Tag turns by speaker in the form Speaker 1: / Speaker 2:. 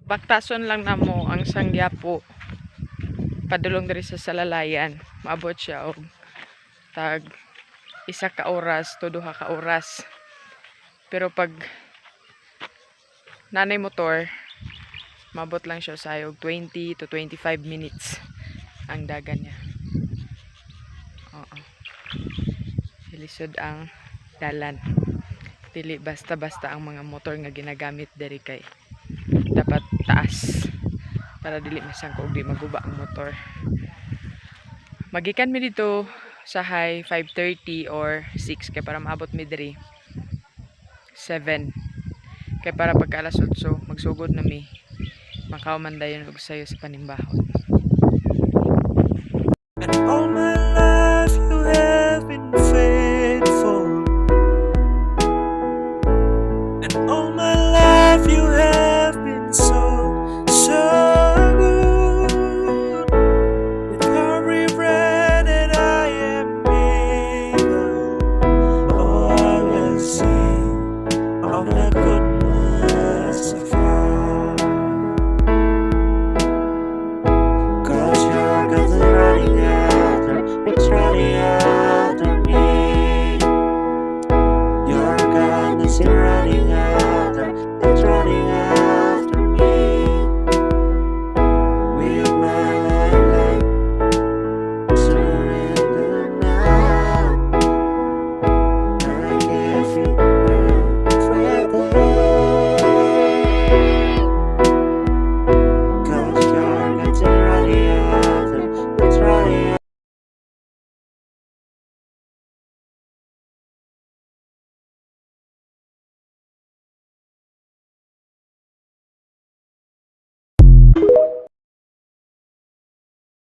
Speaker 1: Baktason lang na mo ang Sangyapo padulong diri sa Salalayan. Maabot siya og tag 1 ka oras to 2 ka oras. Pero pag nanay motor, maabot lang siya sa 20 to 25 minutes ang dagan niya. Oo. Hilisod ang dalan. Dili basta-basta ang mga motor nga ginagamit diri kay dapat taas para dili masangko og di maguba ang motor. Magikan mi dito sa high 5:30 or 6 kay para maabot mi diri 7 kay para pagka alas 8 magsugod na mi makahuman dayon og sayo sa panimbahon.
Speaker 2: And all my